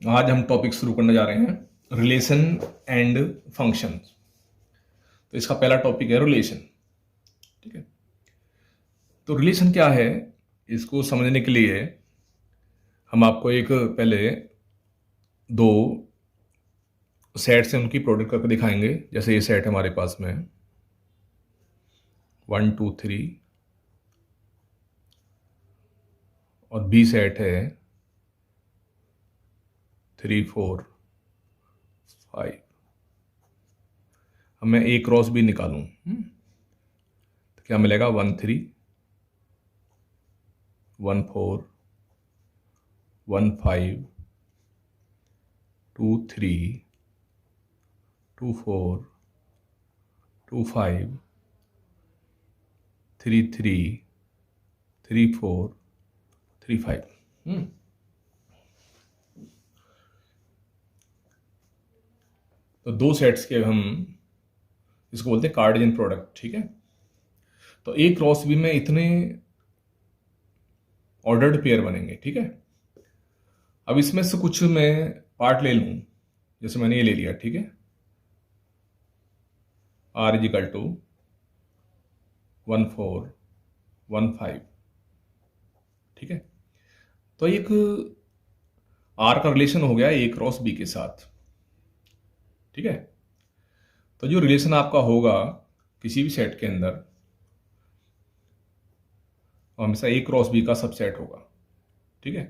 आज हम टॉपिक शुरू करने जा रहे हैं रिलेशन एंड फंक्शन। तो इसका पहला टॉपिक है रिलेशन। ठीक है, तो रिलेशन क्या है, इसको समझने के लिए हम आपको एक पहले दो सेट से उनकी प्रोडक्ट करके दिखाएंगे। जैसे ये सेट हमारे पास में 1 2 3 और बी सेट है 3 4 5। अब मैं ए क्रॉस बी निकालूं तो क्या मिलेगा 1 3 1 4 1 5 2 3 2 4 2 5 3 3 3 4 3 5। तो दो सेट्स के हम इसको बोलते हैं कार्टेशियन प्रोडक्ट। ठीक है, तो ए क्रॉस बी में इतने ऑर्डर्ड पेयर बनेंगे। ठीक है, अब इसमें से कुछ मैं पार्ट ले लूं, जैसे मैंने ये ले लिया। ठीक है, आर इज इक्वल टू 1 4 1 5। ठीक है, तो एक आर का रिलेशन हो गया ए क्रॉस बी के साथ। ठीक है, तो जो रिलेशन आपका होगा किसी भी सेट के अंदर, वो हमेशा ए क्रॉस बी का सबसेट होगा। ठीक है,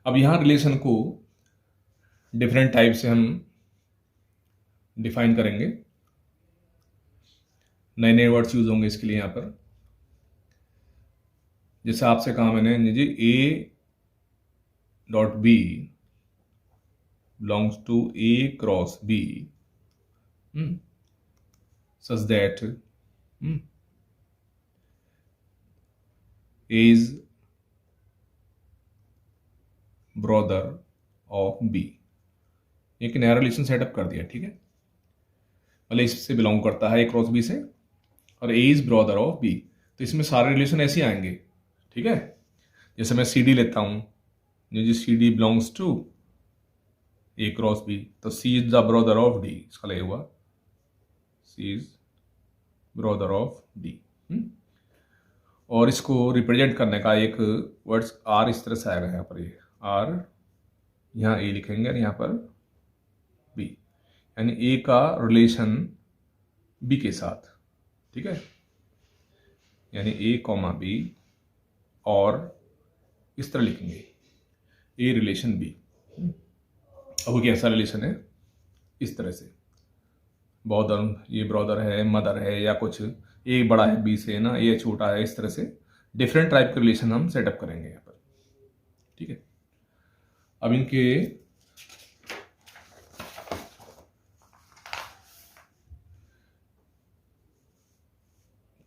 अब यहां रिलेशन को डिफरेंट टाइप से हम डिफाइन करेंगे। नए नए वर्ड्स यूज होंगे इसके लिए यहां पर। जैसे आपसे कहा मैंने जी A dot B belongs to A cross B, such that A is brother of B। एक नया रिलेशन सेटअप कर दिया। ठीक है, मतलब इससे बिलोंग करता है A क्रॉस B से, और A is brother of B। तो इसमें सारे रिलेशन ऐसे ही आएंगे। ठीक है, जैसे मैं CD लेता हूं, जी CD belongs to A cross B, तो C is the brother of D. इसका लगे हुआ C is brother of D. और इसको रिप्रेजेंट करने का एक वर्ड्स आर इस तरह से आएगा। यहाँ पर ये आर, यहाँ ए लिखेंगे और यहाँ पर बी, यानी ए का रिलेशन बी के साथ। ठीक है, यानी ए कॉमा बी, और इस तरह लिखेंगे ए रिलेशन बी। अब कैसा रिलेशन है, इस तरह से ब्रदर, ये ब्रदर है, मदर है, या कुछ ए बड़ा है बी से ना, ये छोटा है, इस तरह से डिफरेंट टाइप के रिलेशन हम सेटअप करेंगे यहाँ पर। ठीक है, अब इनके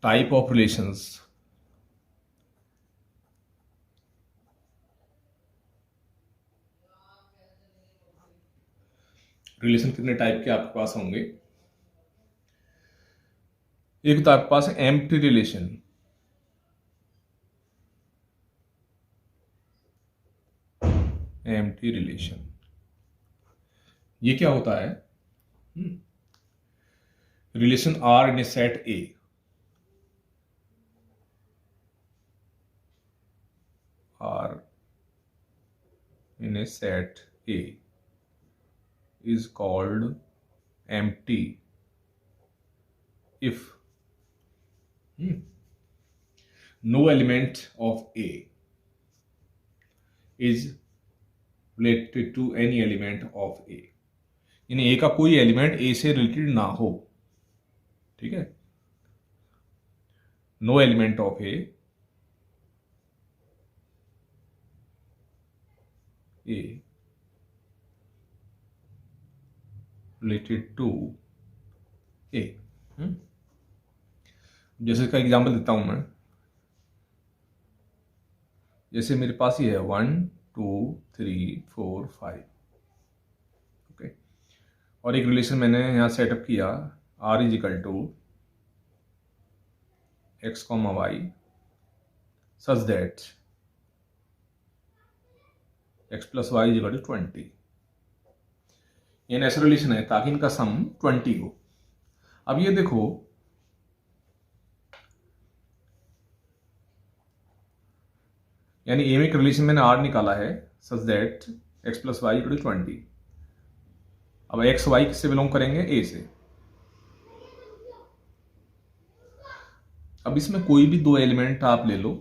टाइप ऑफ रिलेशंस। रिलेशन कितने टाइप के आपके पास होंगे? एक तो आपके पास है एम्प्टी रिलेशन। एम्प्टी रिलेशन ये क्या होता है? Relation R in a set A, R in a set A is called empty if no element of A is related to any element of A, यानी A का कोई element A से related ना हो। ठीक है, no element of A related to A। जैसे इसका एग्जांपल देता हूं मैं। जैसे मेरे पास ये है 1 2 3 4 5। ओके, और एक रिलेशन मैंने यहां सेटअप किया, R is equal to x comma y such that x plus y is equal to 20। ये ऐसा रिलेशन है ताकि इनका सम 20 हो। अब ये देखो, यानी ए में एक रिलेशन मैंने आर निकाला है such that x plus y equal to 20। अब एक्स वाई किससे बिलोंग करेंगे? ए से। अब इसमें कोई भी दो एलिमेंट आप ले लो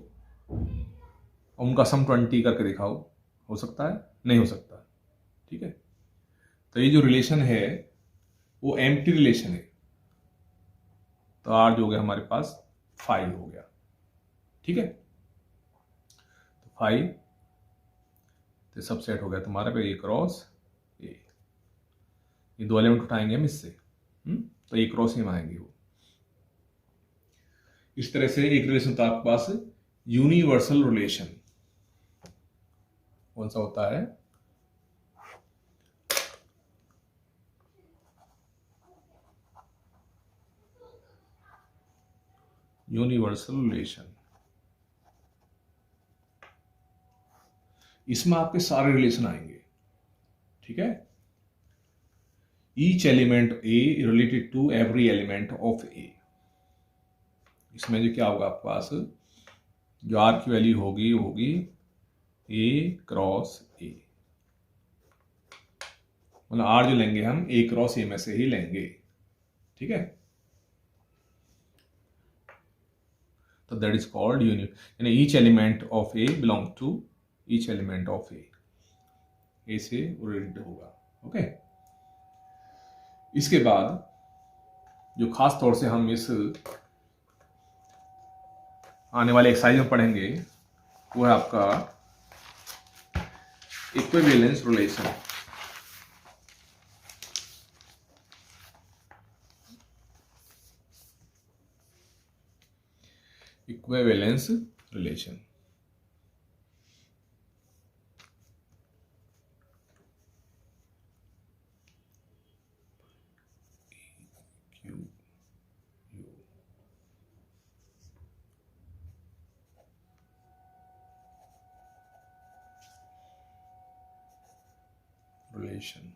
और उनका सम 20 करके दिखाओ, हो सकता है? नहीं हो सकता। ठीक है, तो ये जो रिलेशन है वो एम्प्टी रिलेशन है। तो आर जो हो गया हमारे पास 5 हो गया। ठीक है, तो 5 तो सबसेट हो गया तुम्हारा पे ए क्रॉस ए। ये दो एलिमेंट उठाएंगे हम इससे, तो ए क्रॉस ए में आएंगे वो। इस तरह से एक रिलेशन होता है आपके पास यूनिवर्सल रिलेशन। कौन सा होता है? Universal relation. इसमें आपके सारे रिलेशन आएंगे। ठीक है, each element A related to every element of A. इसमें जो क्या होगा आपके पास, जो आर की वैल्यू होगी वो होगी ए क्रॉस ए। मतलब आर जो लेंगे हम ए क्रॉस ए में से ही लेंगे। ठीक है, तो दैट इज कॉल्ड यूनिट, यानी each element of A belong to each element of A से रिलेटेड होगा। ओके, इसके बाद जो खास तौर से हम इस आने वाले एक्सरसाइज में पढ़ेंगे वो है आपका equivalence relation. Equivalence relation. Relation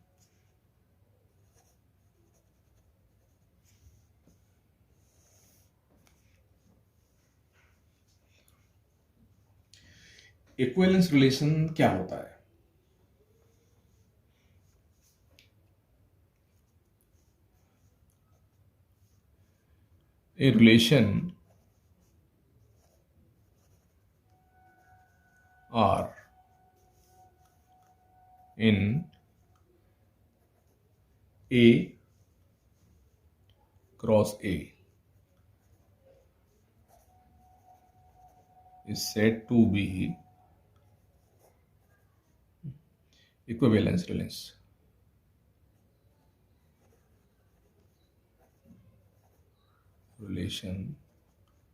equivalence relation क्या होता है? A relation R in A cross A is said to be equivalence relation.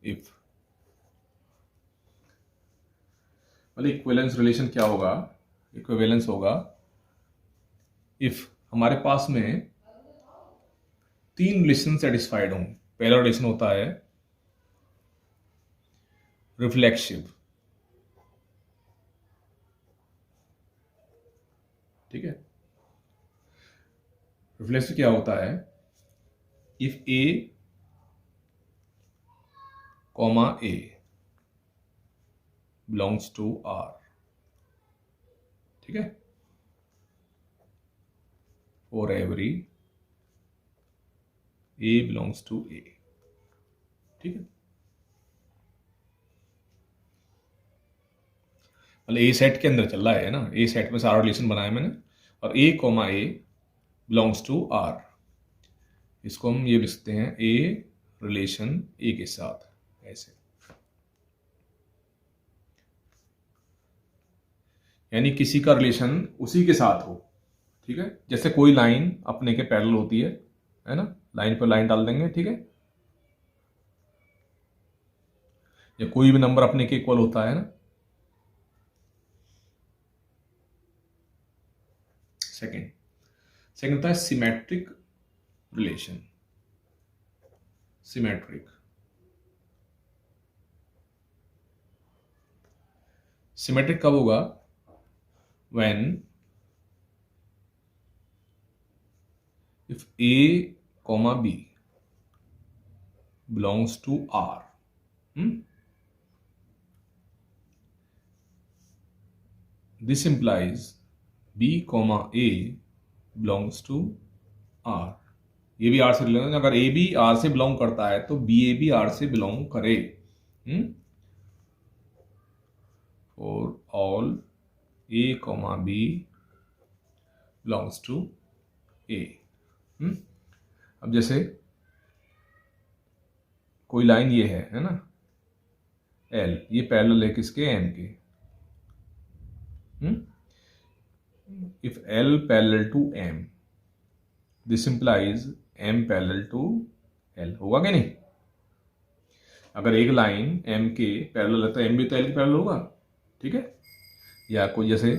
If मतलब इक्विवेलेंस रिलेशन क्या होगा? इक्विवेलेंस होगा इफ हमारे पास में तीन रिलेशन सेटिस्फाइड हों। पहला रिलेशन होता है रिफ्लेक्सिव। ठीक है, रिफ्लेक्सिव क्या होता है? If a comma a belongs to R. ठीक है, for every a belongs to a. ठीक है, मतलब ए सेट के अंदर चल रहा है ना, ए सेट में सारा रिलेशन बनाया मैंने, और a comma a belongs to R. इसको हम ये लिखते हैं ए रिलेशन ए के साथ, ऐसे। यानी किसी का रिलेशन उसी के साथ हो। ठीक है, जैसे कोई लाइन अपने के पैरेलल होती है ना, लाइन पर लाइन डाल देंगे। ठीक है, या कोई भी नंबर अपने के इक्वल होता है ना। सेकंड होता है सिमेट्रिक रिलेशन। सिमेट्रिक सिमेट्रिक कब होगा? When if A, B belongs to R. This implies B, A belongs to R. ये भी R से रिलेटेड है। अगर A भी R से बिलोंग करता है तो BA भी R से बिलोंग करे। For all A, B belongs to A. अब जैसे कोई लाइन ये है ना, L, ये पैरेलल है किसके? M के। If L parallel to M, this implies M parallel to L, होगा कि नहीं? अगर एक लाइन M के पैरेलल है तो M भी तो L के पैरेलल होगा, ठीक है? या कोई जैसे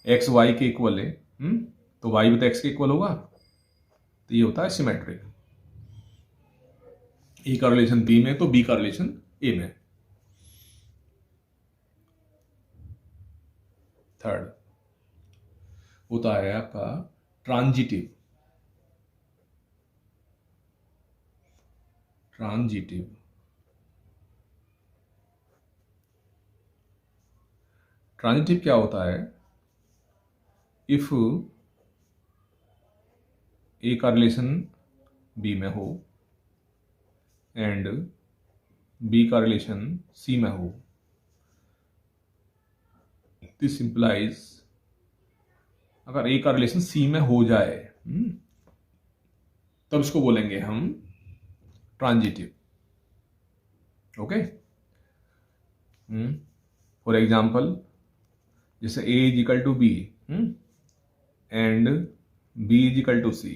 X Y के इक्वल है, तो Y भी तो X के इक्वल होगा, तो ये होता है सिमेट्रिक। A का रिलेशन B में तो B का रिलेशन A में। थर्ड होता है आपका ट्रांजिटिव। ट्रांजिटिव क्या होता है? इफ ए का रिलेशन बी में हो एंड बी का रिलेशन सी में हो, दिस इंप्लाइज अगर ए का रिलेशन सी में हो जाए तब इसको बोलेंगे हम ट्रांजिटिव। ओके, फॉर एग्जाम्पल जैसे a is equal to b and b is equal to c,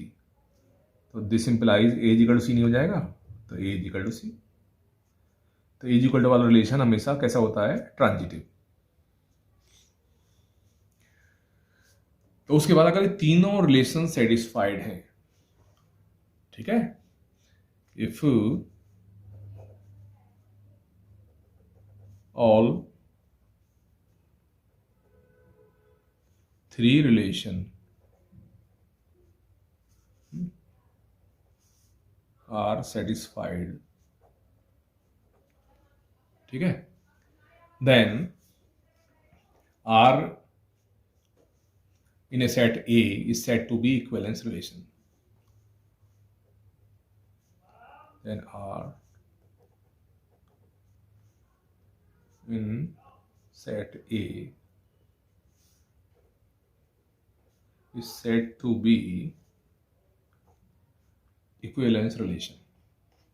तो this implies a is equal to c नहीं हो जाएगा, तो a is equal to c. तो ए इज इक्वल टू वाला relation हमेशा कैसा होता है? ट्रांजिटिव। तो उसके बाद अगर ये तीनों रिलेशन सेटिस्फाइड हैं, ठीक है, if all three relation are satisfied, ठीक है, then R in a set A is said to be equivalence relation. Then R in set A is said to be equivalence relation.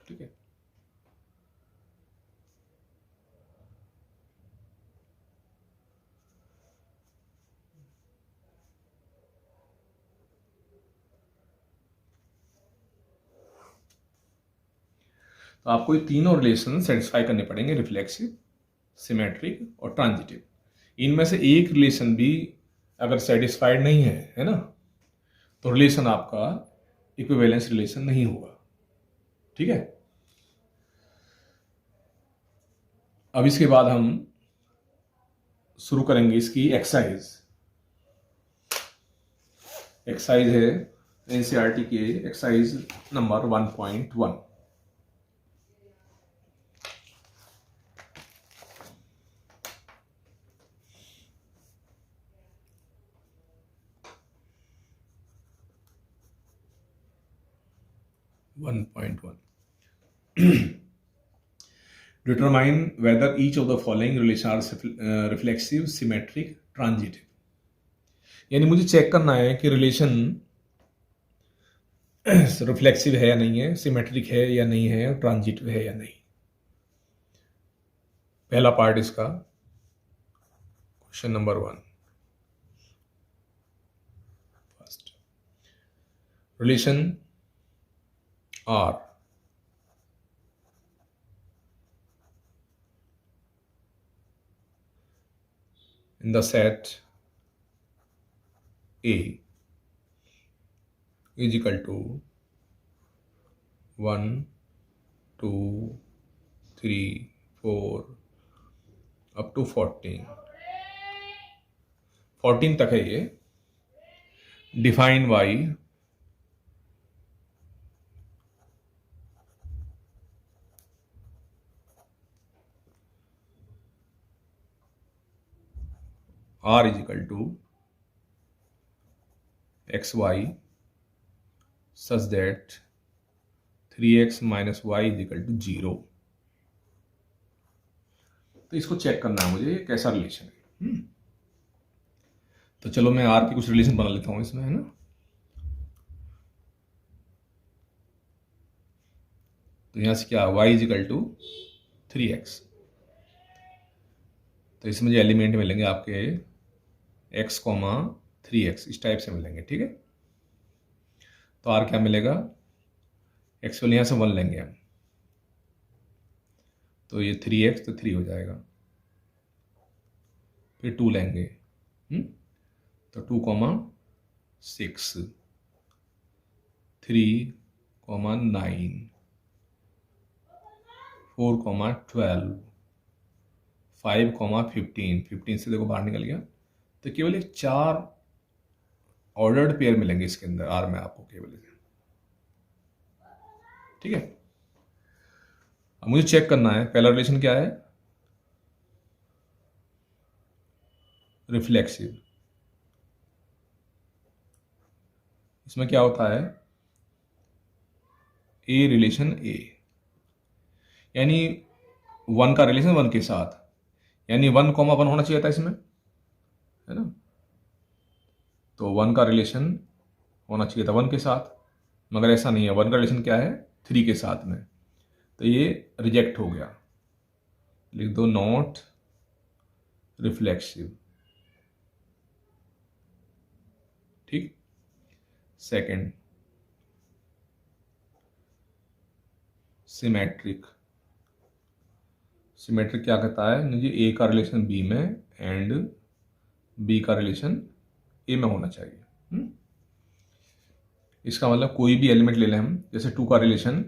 ठीक है, तो आपको ये तीनों रिलेशन सेटिस्फाई करने पड़ेंगे, रिफ्लेक्सिव, सिमेट्रिक और ट्रांजिटिव। इनमें से एक रिलेशन भी अगर सेटिस्फाइड नहीं है ना, तो रिलेशन आपका इक्विवेलेंस रिलेशन नहीं होगा, ठीक है। अब इसके बाद हम शुरू करेंगे इसकी एक्सरसाइज। एक्सरसाइज है एनसीईआरटी की exercise number 1.1। Determine whether each of the following relations are reflexive, symmetric, transitive। यानी मुझे चेक करना है कि रिलेशन रिफ्लेक्सिव है या नहीं है, सिमेट्रिक है या नहीं है, और ट्रांजिटिव है या नहीं। पहला पार्ट इसका question number 1। First relation R in the set A is equal to 1, 2, 3, 4 up to 14 14 तक है ये। Define y R is equal to x y such that 3x minus y is equal to 0। तो इसको check करना है मुझे कैसा relation है। तो चलो मैं आर की कुछ रिलेशन बना लेता हूं इसमें, है ना। तो यहां से क्या, y is equal to 3x। तो इसमें जो एलिमेंट मिलेंगे आपके x, 3x इस टाइप से मिलेंगे, ठीक है। तो आर क्या मिलेगा, एक्स वाले यहां से 1 लेंगे हम, तो ये 3x तो 3 हो जाएगा। फिर 2 लेंगे, तो 2, 6, 3, 9, 4, 12, 5, 15, 15 से देखो बाहर निकल गया। तो केवल एक 4 ऑर्डर्ड पेयर मिलेंगे इसके अंदर आर में आपको केवल, ठीक है। अब मुझे चेक करना है पहला रिलेशन क्या है, रिफ्लेक्सिव। इसमें क्या होता है, ए रिलेशन ए, यानी 1 का रिलेशन 1 के साथ, यानी 1, 1 होना चाहिए था इसमें, है ना। तो 1 का रिलेशन होना चाहिए था 1 के साथ, मगर ऐसा नहीं है। 1 का रिलेशन क्या है, 3 के साथ में, तो ये रिजेक्ट हो गया। लिख दो नॉट रिफ्लेक्सिव, ठीक। Second, symmetric. सिमेट्रिक क्या कहता है, मुझे ए का रिलेशन बी में एंड बी का रिलेशन ए में होना चाहिए। इसका मतलब कोई भी एलिमेंट ले लें हम, जैसे 2 का रिलेशन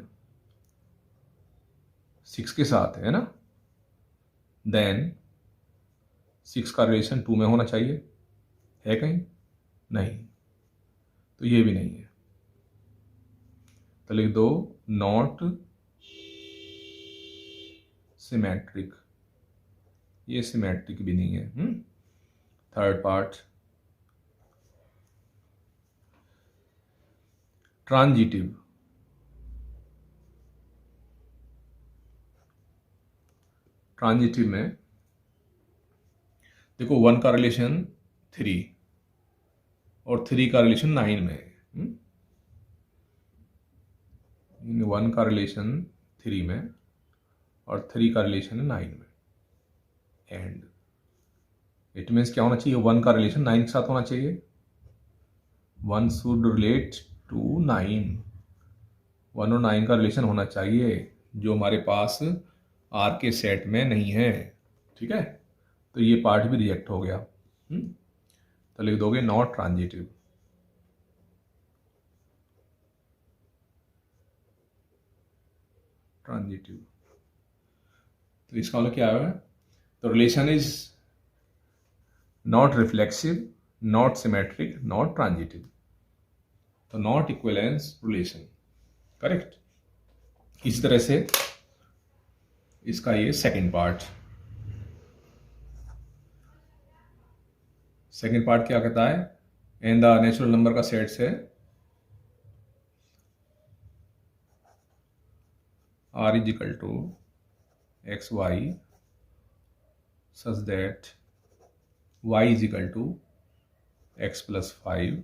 6 के साथ है ना, देन 6 का रिलेशन 2 में होना चाहिए, है कहीं नहीं, तो ये भी नहीं है। तो लिख दो नॉट सिमेट्रिक, ये सिमेट्रिक भी नहीं है। Third part, transitive. ट्रांजिटिव में देखो 1 का रिलेशन 3 और 3 का रिलेशन 9 में है। 1 का रिलेशन 3 में और 3 का रिलेशन है 9 में, एंड इट मीन्स क्या होना चाहिए, 1 का रिलेशन 9 के साथ होना चाहिए। 1 शुड रिलेट टू 9, 1 और 9 का रिलेशन होना चाहिए, जो हमारे पास आर के सेट में नहीं है, ठीक है। तो ये पार्ट भी रिजेक्ट हो गया। तो लिख दोगे नॉट ट्रांजिटिव। ट्रांजिटिव, तो इसका मतलब क्या है, तो relation is not reflexive, not symmetric, not transitive, तो नॉट इक्विवेलेंस रिलेशन, करेक्ट। इस तरह से इसका ये सेकंड पार्ट। सेकंड पार्ट क्या कहता है, इन द नेचुरल नंबर का सेट से R is equal to x y such that y is equal to x plus 5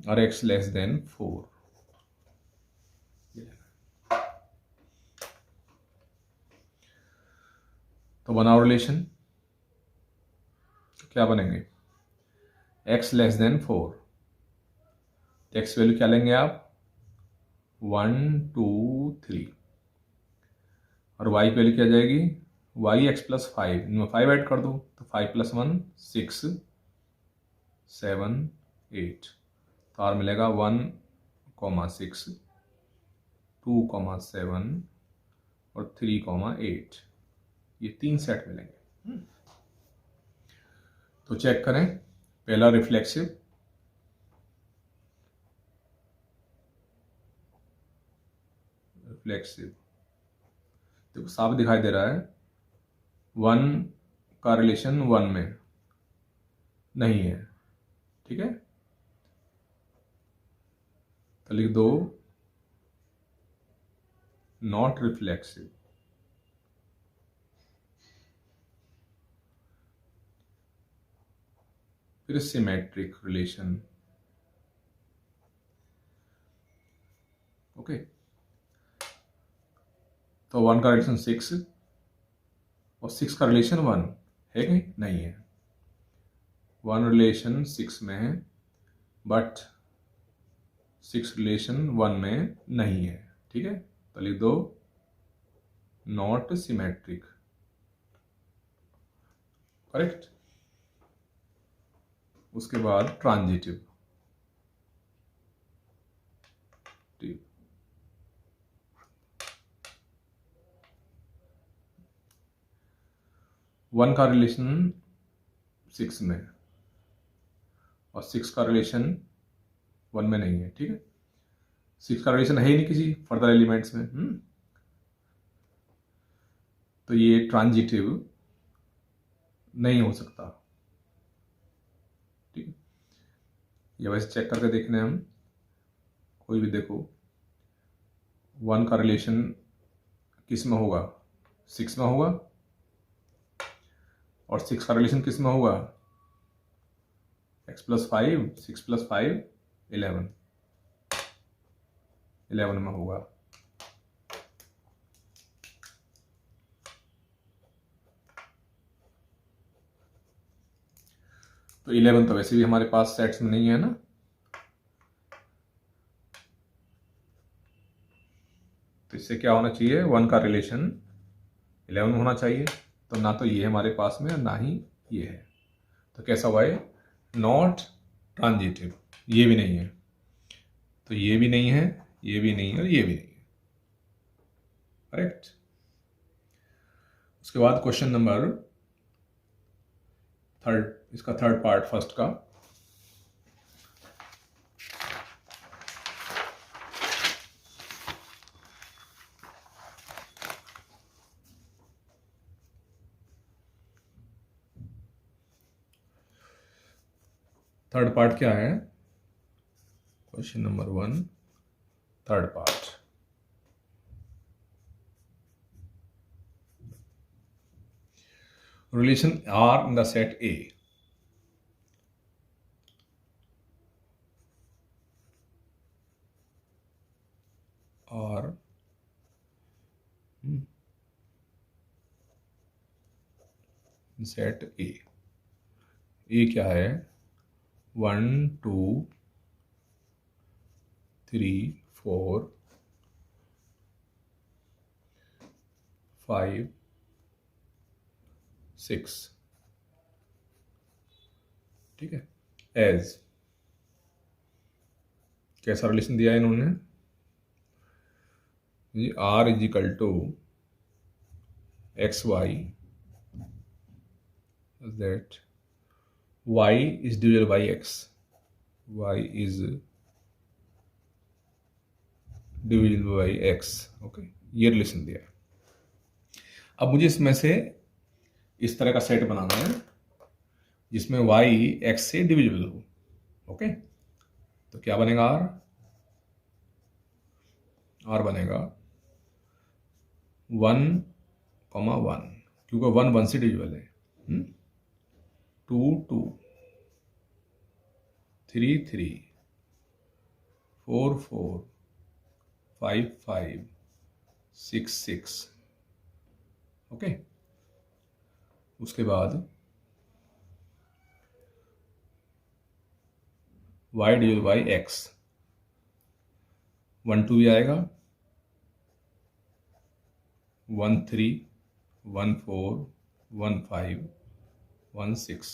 और एक्स लेस देन 4। तो बनाओ रिलेशन, तो क्या बनेंगे, x less than 4, x value क्या लेंगे आप, 1, 2, 3, और y की वैल्यू क्या जाएगी, y x प्लस 5, इनमें 5 ऐड कर दो, तो 5 प्लस 1 6, 7, 8, तो आर मिलेगा 1, 6, 2, 7 और 3, 8, ये 3 सेट मिलेंगे। तो चेक करें, पहला रिफ्लेक्सिव, देखो साफ दिखाई दे रहा है, 1 का रिलेशन 1 में नहीं है, ठीक है, तो लिख दो नॉट रिफ्लेक्सिव। फिर सिमेट्रिक रिलेशन, ओके, तो 1 का रिलेशन 6 और 6 का रिलेशन 1 है कि नहीं है, 1 रिलेशन 6 में है बट 6 रिलेशन 1 में नहीं है, ठीक है, तो लिख दो नॉट सिमेट्रिक, करेक्ट। उसके बाद ट्रांजिटिव, 1 का रिलेशन 6 में और 6 का रिलेशन 1 में नहीं है, ठीक है, 6 का रिलेशन है ही नहीं किसी फर्दर एलिमेंट्स में, तो ये ट्रांजिटिव नहीं हो सकता, ठीक है। ये वैसे चेक करके देखने हम, कोई भी देखो 1 का रिलेशन किस में होगा, 6 में होगा, और 6 का रिलेशन किस में होगा, x+5, 6+5 11 में होगा, तो 11 तो वैसे भी हमारे पास सेट्स में नहीं है ना, तो इससे क्या होना चाहिए, 1 का रिलेशन 11 में होना चाहिए, तो ना तो ये हमारे पास में ना ही ये है, तो कैसा हुआ है, नॉट ट्रांजिटिव, ये भी नहीं है, तो ये भी नहीं है, ये भी नहीं है और ये भी नहीं है, करेक्ट। उसके बाद क्वेश्चन नंबर थर्ड, इसका थर्ड पार्ट फर्स्ट का, थर्ड पार्ट क्या है, question number 1 third part, relation R in the set A R set A, A क्या है, 1 2 3 4 5 6, ठीक है, एज कैसा रिलेशन दिया है इन्होंने जी, R is equal to XY that Y is divided by X, Y is divisible by X, okay, ये रिलेशन दिया है। अब मुझे इसमें से इस तरह का सेट बनाना है जिसमें y x से डिविजिबल हो, ओके, तो क्या बनेगा, r बनेगा 1, 1, क्योंकि 1 1 से डिविजिबल है, 2 2 3 3 4 4 5 5 6 6, ओके। उसके बाद y डिवाइड बाई x, 1 2 भी आएगा, 1 3 1 4 1 5 1 6,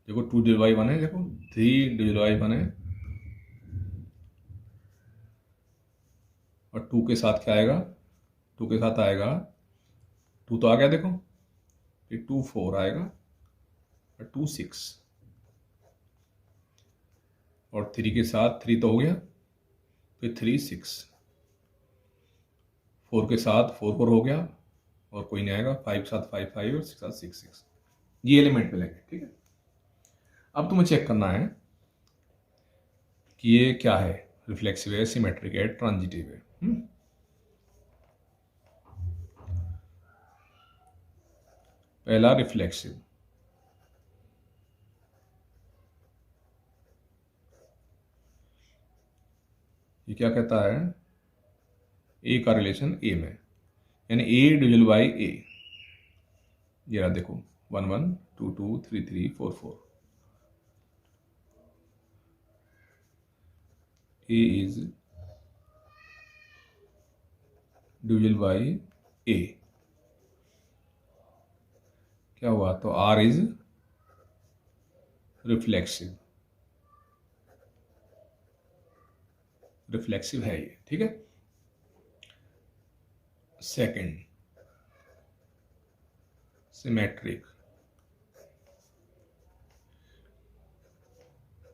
देखो 2 डिवाइड बाई 1 है, देखो 3 डिवाइड बाई 1 है, और 2 के साथ क्या आएगा, 2 के साथ आएगा 2 तो आ गया, देखो ये 2 4 आएगा और 2 6, और 3 के साथ 3 तो हो गया, फिर 3 6, 4 के साथ 4 4 हो गया और कोई नहीं आएगा, 5 के साथ 5 5 और 6 के साथ 6 6, ये एलिमेंट मिलेंगे। ठीक है, अब तुम्हें चेक करना है कि ये क्या है, रिफ्लेक्सिव है, सिमेट्रिक है, ट्रांजिटिव है। पहला रिफ्लेक्सिव, ये क्या कहता है, ए का रिलेशन ए में, यानी ए डिविजल बाई ए। ये रहा देखो, 1 1 2 2 3 3 4 4, ए इज डिविजल बाई ए। क्या हुआ, तो आर इज रिफ्लेक्सिव, रिफ्लेक्सिव है ये। ठीक है, second symmetric,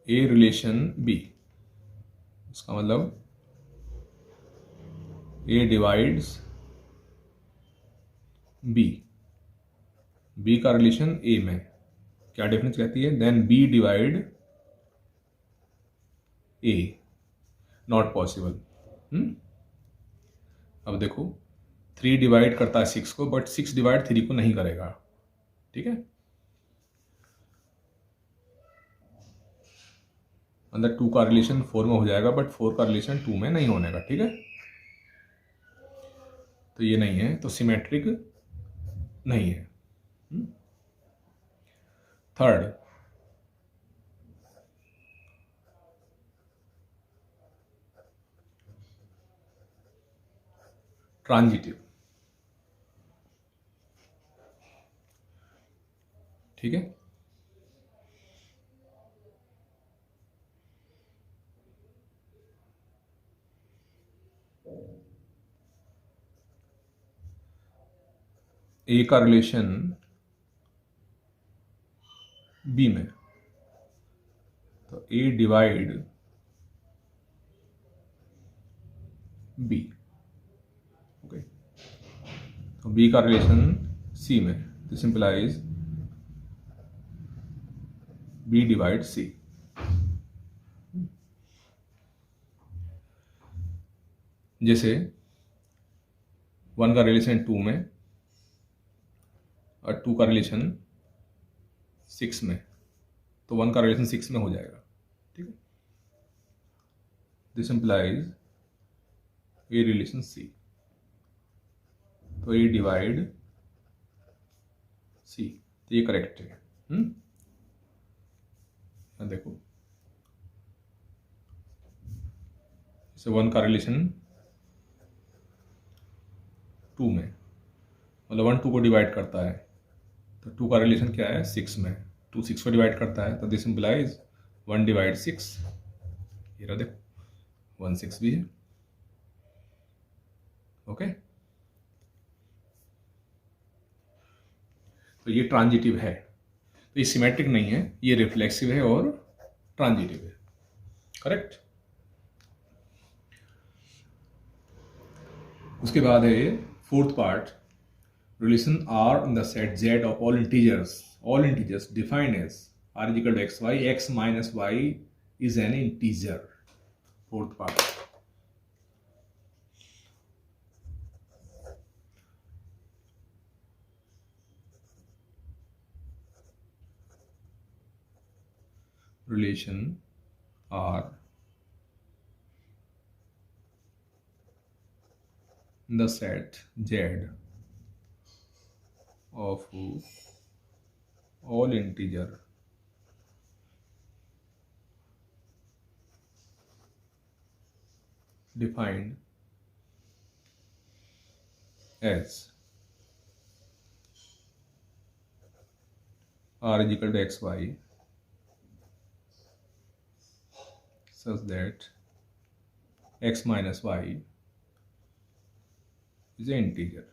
a relation b, इसका मतलब ए डिवाइड्स बी, बी का रिलेशन ए में, क्या डिफरेंस कहती है, then b divide a, not possible. अब देखो 3 डिवाइड करता है 6 को, बट 6 डिवाइड 3 को नहीं करेगा। ठीक है, अंदर 2 का रिलेशन 4 में हो जाएगा, बट 4 का रिलेशन 2 में नहीं होने का। ठीक है, तो ये नहीं है, तो सिमेट्रिक नहीं है। Third transitive. ठीक है, ए का रिलेशन बी में, तो ए डिवाइड बी। ओके, तो बी का रिलेशन सी में, तो सिंपलाइज बी डिवाइड सी। जैसे 1 का रिलेशन 2 में और 2 का रिलेशन 6 में, तो 1 का रिलेशन 6 में हो जाएगा। ठीक है, दिस इंप्लाइज ए रिलेशन सी, तो ए डिवाइड सी, तो ये करेक्ट है। देखो, जैसे 1 का रिलेशन 2 में, मतलब 1 2 को डिवाइड करता है, तो 2 का रिलेशन क्या है, 6 में, 2 6 को डिवाइड करता है, तो दिस इंप्लाइज 1 डिवाइड 6। ये रहा देखो, 1 6 भी है। ओके, तो ये ट्रांजिटिव है, तो ये सिमेट्रिक नहीं है, ये रिफ्लेक्सिव है और ट्रांजिटिव है। करेक्ट। उसके बाद है fourth part, relation R in the set Z of all integers defined as R is equal to xy, x minus y is an integer. Fourth part. Relation R in the set Z of all integer defined as R is equal to xy such that x minus y is an integer.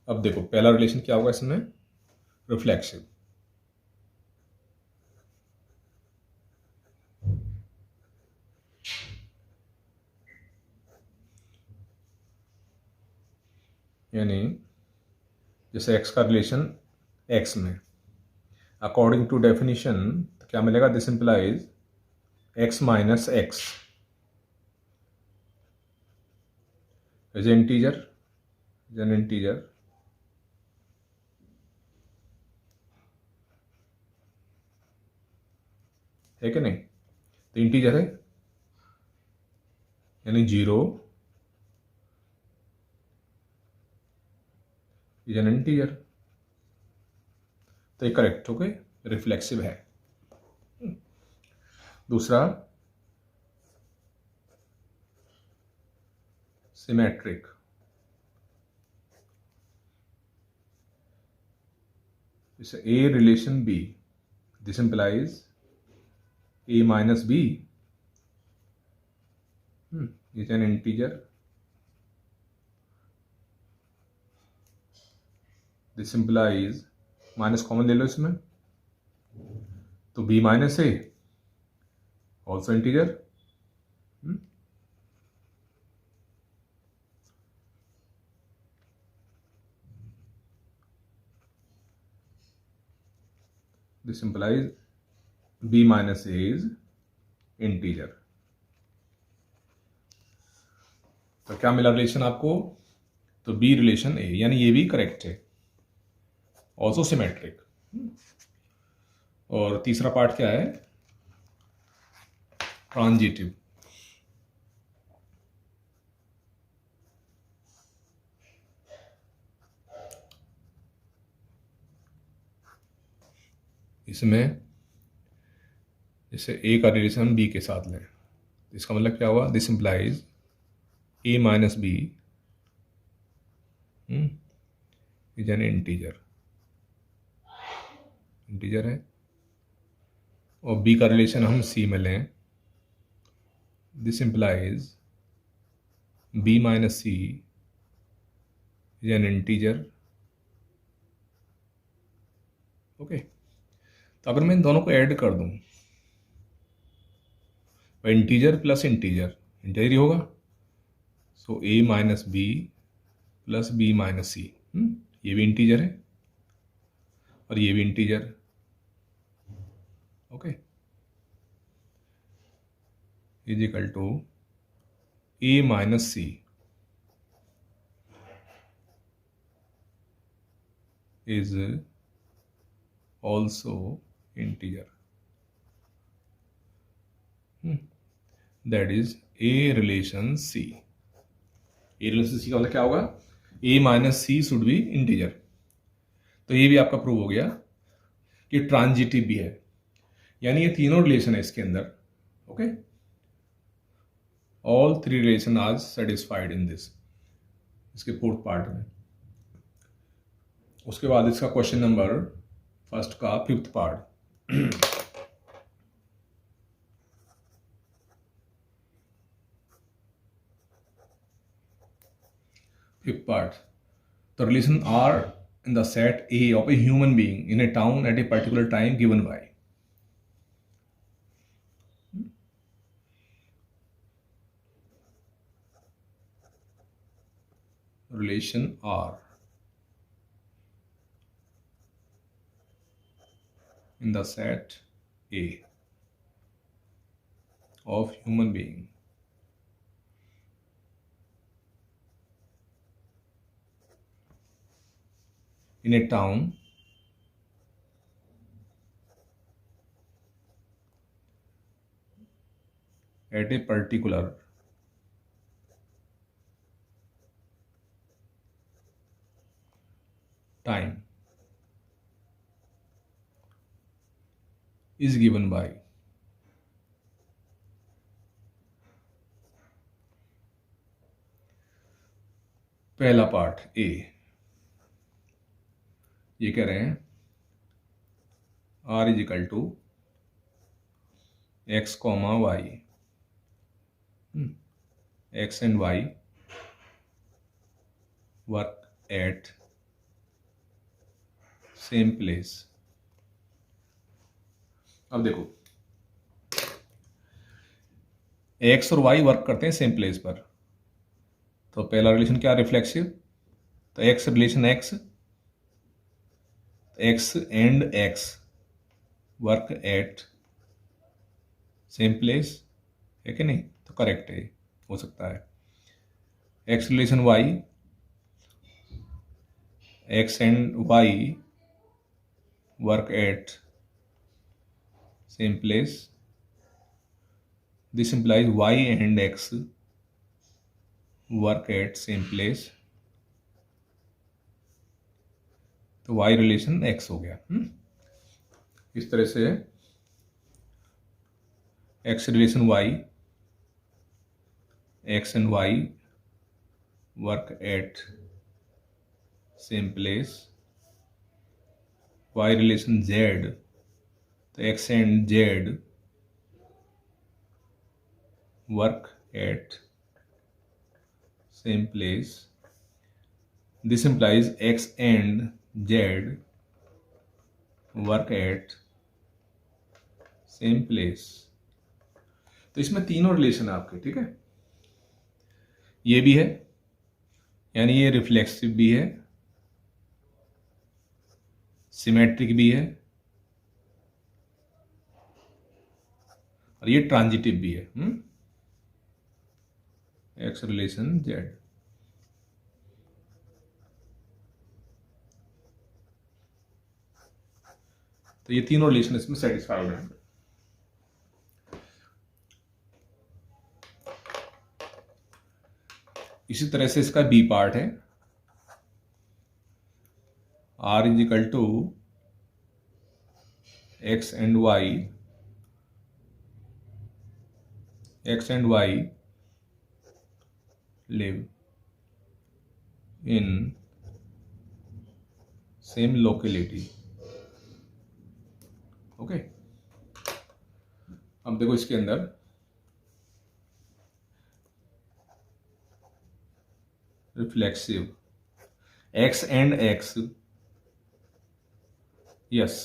अब देखो पहला relation क्या होगा इसमें, reflexive. यानी जैसे x का relation x में, अकॉर्डिंग टू डेफिनेशन क्या मिलेगा, this implies x minus x is integer, is an integer, है कि नहीं? तो इंटीजर है यानी 0 इज एन इंटीजर, तो ये करेक्ट हो गए, रिफ्लेक्सिव है। दूसरा सिमेट्रिक, जैसे a relation b, this implies a minus b is an integer, this implies, minus common ले लो इसमें, तो b minus a also integer, this implies b minus a is integer। तो क्या मिला रिलेशन आपको, तो b रिलेशन a, यानी ये भी करेक्ट है, ऑल्सो सिमेट्रिक। और तीसरा पार्ट क्या है, ट्रांजिटिव। इसमें जैसे a का रिलेशन b के साथ लें, इसका मतलब क्या हुआ, this implies a minus b is an integer, integer है। और b का रिलेशन हम c में लें, this implies b minus c is an integer, okay. तो अगर मैं इन दोनों को ऐड कर दूं, इंटीजर प्लस इंटीजर इंटीजर ही होगा, so a minus b plus b minus c, ये भी इंटीजर है और ये भी integer, okay, is equal to a minus c is also integer, that is a relation c। a relation c का मतलब क्या होगा, a minus c should be integer. तो ये भी आपका प्रूव हो गया कि ट्रांजिटिव भी है, यानी ये तीनों रिलेशन है इसके अंदर, okay. All three relation are satisfied in this, इसके फोर्थ पार्ट में। उसके बाद इसका क्वेश्चन नंबर फर्स्ट का fifth part. Fifth part, the relation R in the set A of a human being in a town at a particular time given by, relation R in the set A of human being in a town at a particular time is given by, पहला part A, ये कह रहे हैं R is equal to x comma y, x and y work at same place. अब देखो x और Y work करते हैं सेम प्लेस पर, तो पहला रिलेशन क्या रिफ्लेक्सिव, तो x relation x, x and x work at same place, है कि नहीं, तो करेक्ट है, हो सकता है। X relation y, x and y work at same place, this implies y and x work at same place, तो y रिलेशन x हो गया। इस तरह से x relation y, x and y work at same place, y relation z, तो x and z work at same place, this implies x and z work at same place। तो इसमें तीनों relation है आपके, ठीक है, ये भी है, यानी ये रिफ्लेक्सिव भी है, सिमेट्रिक भी है, और ये ट्रांजिटिव भी है। एक्स रिलेशन जेड, तो ये तीनों रिलेशन इसमें सेटिस्फाइड हैं। इसी तरह से इसका बी पार्ट है, R is equal to x and y, x and y live in same locality, okay. अब देखो इसके अंदर reflexive x and x, yes,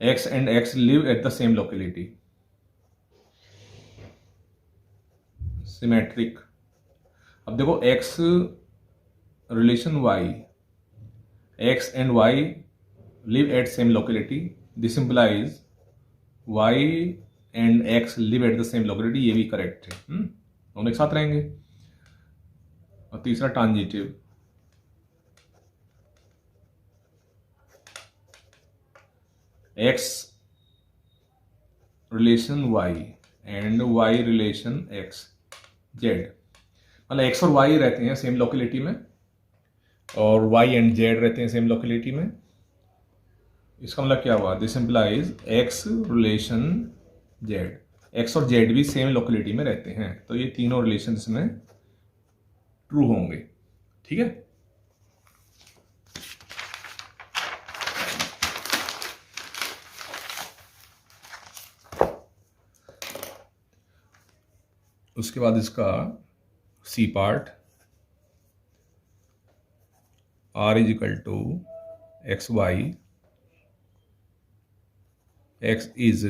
x and x live at the same locality, symmetric. अब देखो x relation y, x and y live at same locality, this implies y and x live at the same locality, ये भी correct है, दोनों एक साथ रहेंगे। और तीसरा transitive, x relation y and y relation x z, मतलब x और y रहते हैं सेम लोकेलिटी में, और y एंड z रहते हैं सेम लोकेलिटी में। इसका मतलब क्या हुआ, this implies x relation z, x और z भी सेम लोकेलिटी में रहते हैं, तो ये तीनों रिलेशन इसमें ट्रू होंगे, ठीक है। उसके बाद इसका c part, R is equal to x y, x is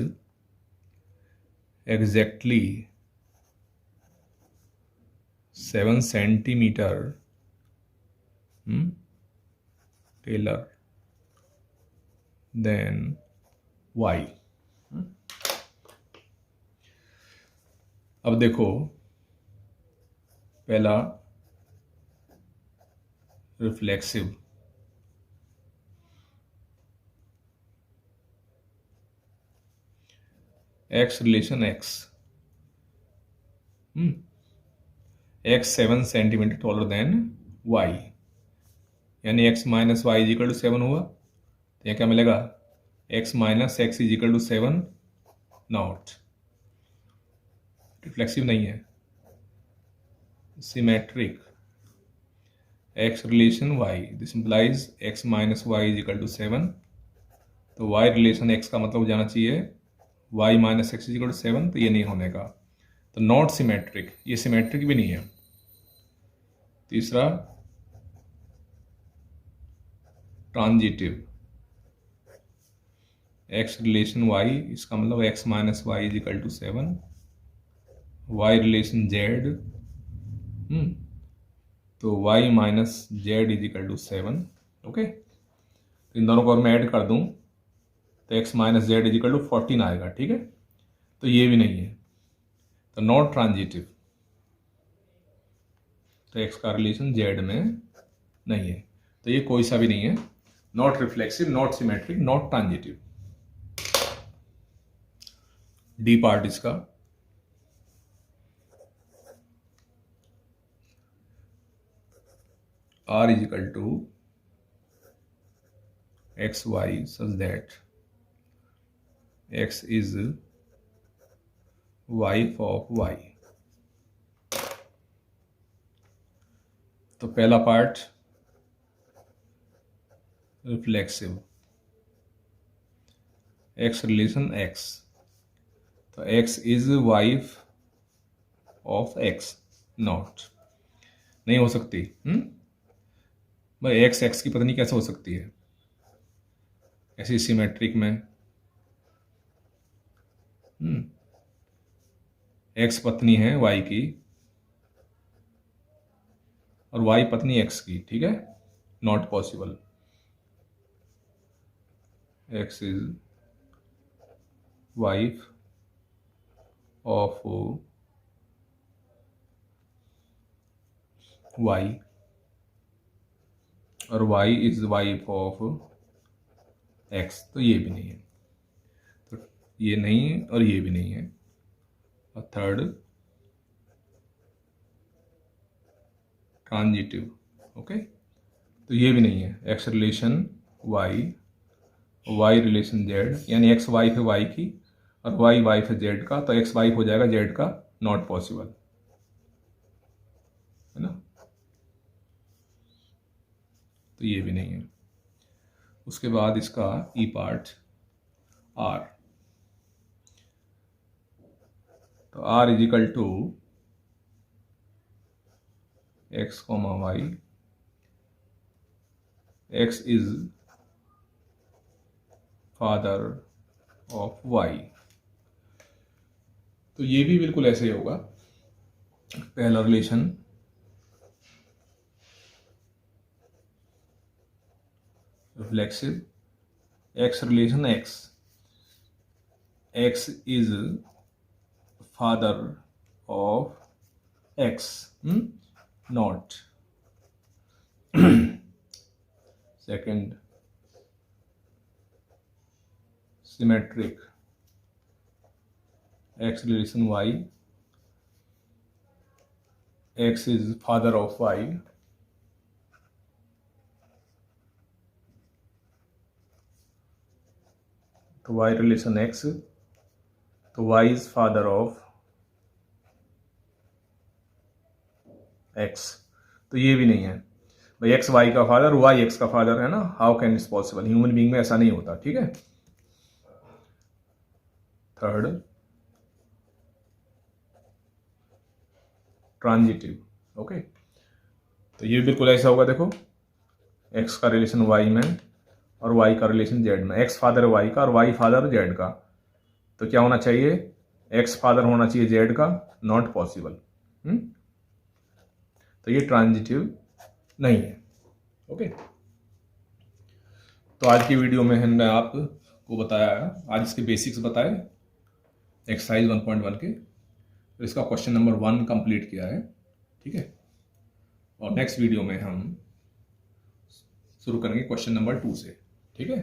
exactly 7 centimetre taller than y। अब देखो पहला reflexive, x relation x, x 7 centimetre taller than y, यानी x minus y is equal to 7 हुआ, तो यहाँ क्या मिलेगा, x minus x is equal to 7 not, reflexive नहीं है, symmetric, x relation y, this implies x minus y is equal to 7, तो y relation x का मतलब जाना चाहिए y minus x is equal to 7, तो ये नहीं होने का, तो नॉट सिमेट्रिक, ये सिमेट्रिक भी नहीं है। तीसरा ट्रांजिटिव, एक्स रिलेशन वाई, इसका मतलब x minus y is equal to 7, y relation z, तो y minus z is equal to 7। Okay, इन दोनों को अगर मैं ऐड कर दूं तो x minus z is equal to 14 आएगा। ठीक है, तो ये भी नहीं है, तो नॉट ट्रांजिटिव, तो एक्स का रिलेशन जेड में नहीं है, तो ये कोई सा भी नहीं है, not reflexive, not symmetric, not transitive. D part इसका, R is equal to x y such that x is wife of y. तो पहला part reflexive, x relation x, तो x is wife of x, not, नहीं हो सकती। भाई x x की पत्नी कैसे हो सकती है ऐसी सिमेट्रिक में? एक्स पत्नी है वाई की और वाई पत्नी एक्स की, ठीक है, not possible. X is wife of y और y is wife of x, तो ये भी नहीं है, तो ये नहीं और ये भी नहीं है। और थर्ड ट्रांजिटिव, ओके, तो ये भी नहीं है, x relation y, y relation z, यानी एक्स वाइफ है वाई की और वाई वाइफ है जेड का, तो एक्स वाइफ हो जाएगा जेड का, नॉट पॉसिबल, है ना, तो ये भी नहीं है। उसके बाद इसका ई पार्ट आर, तो R is equal to x comma y, x is father of y, तो ये भी बिल्कुल ऐसे ही होगा। पहला relation reflexive, x relation x, x is father of x, not. Second symmetric, x relation y, x is father of y, तो y relation x, तो y is father of x, तो ये भी नहीं है भाई, एक्स वाई का father, Y x का फादर है ना, how can it's possible, human being में ऐसा नहीं होता। ठीक है, थर्ड ट्रांजिटिव, ओके, तो ये बिल्कुल ऐसा होगा, देखो एक्स का रिलेशन वाई में और वाई का रिलेशन जेड में, एक्स फादर है वाई का और वाई फादर जेड का, तो क्या होना चाहिए, एक्स फादर होना चाहिए जेड का, नॉट पॉसिबल। तो ये ट्रांजिटिव नहीं है। ओके, तो आज की वीडियो में हमने आपको बताया, आज इसके बेसिक्स बताए एक्सरसाइज 1.1 के, तो इसका क्वेश्चन नंबर 1 कंप्लीट किया है। ठीक है, और नेक्स्ट वीडियो में हम शुरू करेंगे क्वेश्चन नंबर 2 से। ठीक है।